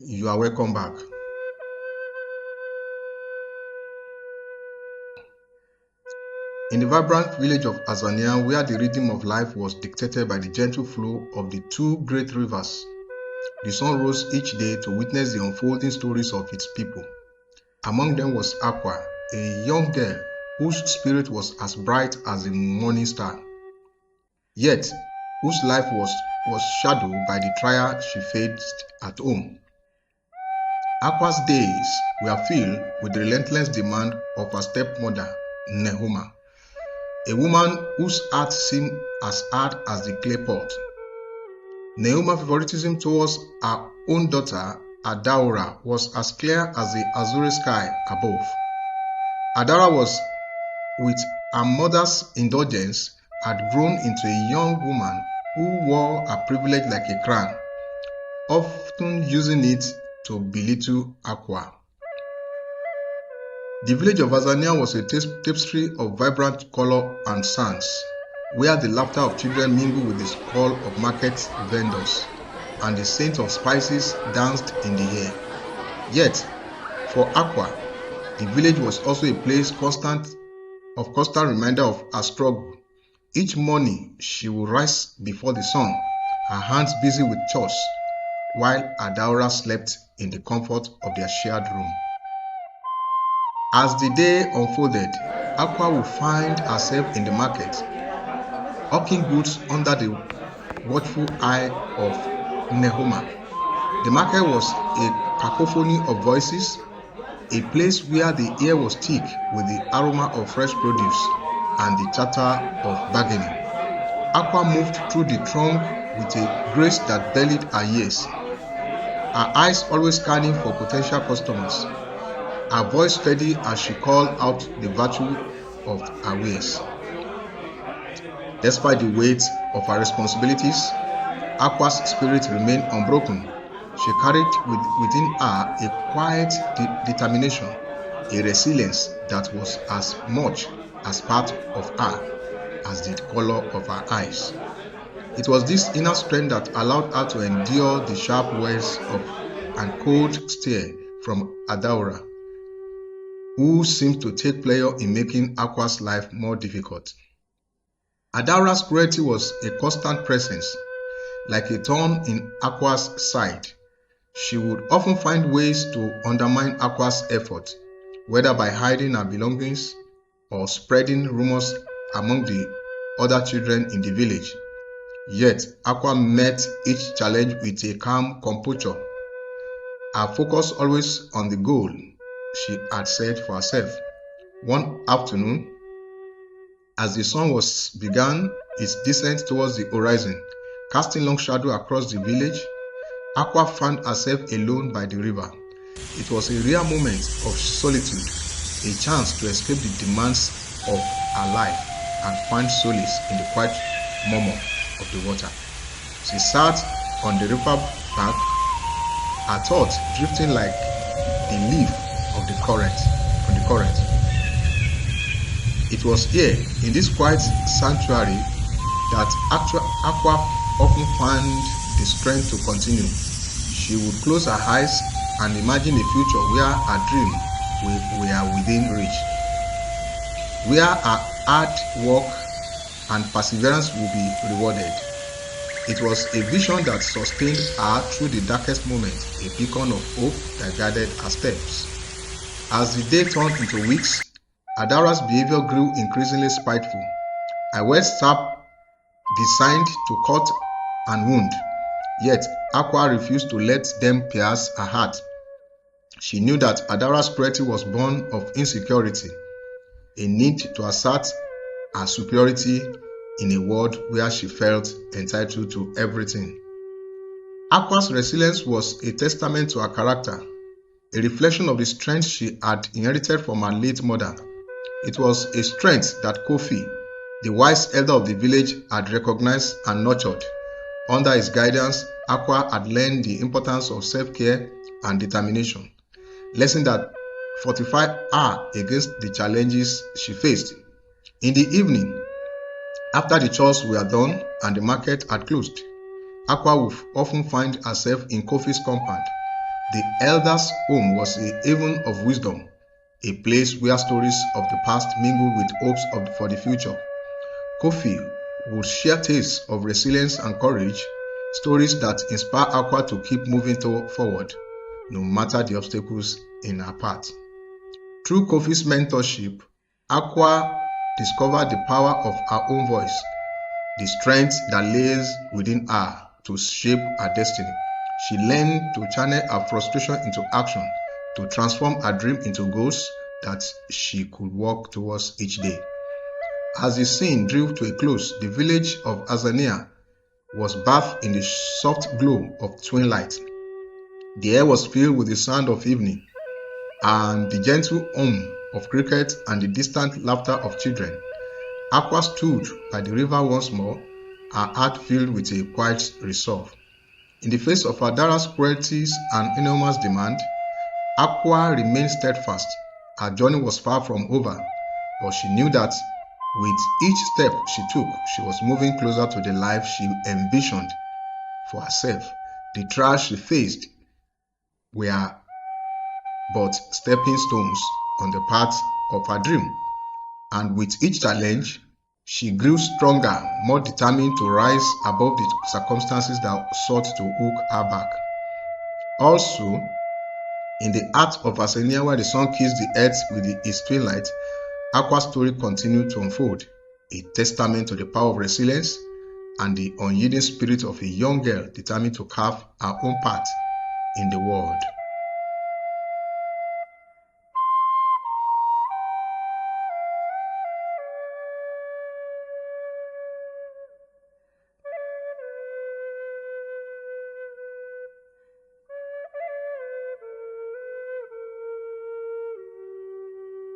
You are welcome back. In the vibrant village of Azania, where the rhythm of life was dictated by the gentle flow of the two great rivers, the sun rose each day to witness the unfolding stories of its people. Among them was Aqua, a young girl whose spirit was as bright as the morning star, yet whose life was shadowed by the trial she faced at home. Aqua's days were filled with the relentless demand of her stepmother, Nehoma, a woman whose heart seemed as hard as the clay pot. Nehoma's favoritism towards her own daughter, Adaura, was as clear as the azure sky above. Adaura was, with her mother's indulgence, had grown into a young woman who wore her privilege like a crown, often using it to belittle Aqua. The village of Azania was a tapestry of vibrant color and sounds, where the laughter of children mingled with the call of market vendors, and the scent of spices danced in the air. Yet, for Aqua, the village was also a place constant reminder of her struggle. Each morning, she would rise before the sun, her hands busy with chores, while Adaura slept in the comfort of their shared room. As the day unfolded, Aqua would find herself in the market, hawking goods under the watchful eye of Nehoma. The market was a cacophony of voices, a place where the air was thick with the aroma of fresh produce and the chatter of bargaining. Aqua moved through the throng with a grace that belied her years, her eyes always scanning for potential customers, her voice steady as she called out the virtue of her wares. Despite the weight of her responsibilities, Aqua's spirit remained unbroken. She carried within her a quiet determination, a resilience that was as much as part of her as the color of her eyes. It was this inner strength that allowed her to endure the sharp words and cold stare from Adaura, who seemed to take pleasure in making Aqua's life more difficult. Adaura's cruelty was a constant presence, like a thorn in Aqua's side. She would often find ways to undermine Aqua's effort, whether by hiding her belongings or spreading rumors among the other children in the village. Yet, Aqua met each challenge with a calm composure, her focus always on the goal she had set for herself. One afternoon, as the sun began its descent towards the horizon, casting long shadow across the village, Aqua found herself alone by the river. It was a rare moment of solitude, a chance to escape the demands of her life and find solace in the quiet murmur of the water. She sat on the river bank, her thoughts drifting like the leaf of the current. It was here, in this quiet sanctuary, that Aqua often found the strength to continue. She would close her eyes and imagine a future where her dreams were within reach, where her hard work and perseverance would be rewarded. It was a vision that sustained her through the darkest moments, a beacon of hope that guided her steps. As the day turned into weeks, Adaura's behavior grew increasingly spiteful. Her words sharp, designed to cut and wound, yet Aqua refused to let them pierce her heart. She knew that Adaura's cruelty was born of insecurity, a need to assert her superiority in a world where she felt entitled to everything. Aqua's resilience was a testament to her character, a reflection of the strength she had inherited from her late mother. It was a strength that Kofi, the wise elder of the village, had recognized and nurtured. Under his guidance, Aqua had learned the importance of self-care and determination, lessons that fortified her against the challenges she faced. In the evening, after the chores were done and the market had closed, Aqua would often find herself in Kofi's compound. The elders' home was a haven of wisdom, a place where stories of the past mingled with hopes for the future. Kofi would share tales of resilience and courage, stories that inspire Aqua to keep moving forward, no matter the obstacles in her path. Through Kofi's mentorship, Aqua discovered the power of her own voice, the strength that lays within her to shape her destiny. She learned to channel her frustration into action, to transform her dream into goals that she could work towards each day. As the scene drew to a close, the village of Azania was bathed in the soft glow of twin light. The air was filled with the sound of evening, and the gentle hum of crickets and the distant laughter of children. Aqua stood by the river once more, her heart filled with a quiet resolve. In the face of Adara's cruelties and enormous demand, Aqua remained steadfast. Her journey was far from over, but she knew that with each step she took, she was moving closer to the life she envisioned for herself. The trials she faced were but stepping stones on the path of her dream, and with each challenge, she grew stronger, more determined to rise above the circumstances that sought to hook her back. Also, in the heart of Asenia, where the sun kissed the earth with its twin light, Aqua's story continued to unfold, a testament to the power of resilience and the unyielding spirit of a young girl determined to carve her own path in the world.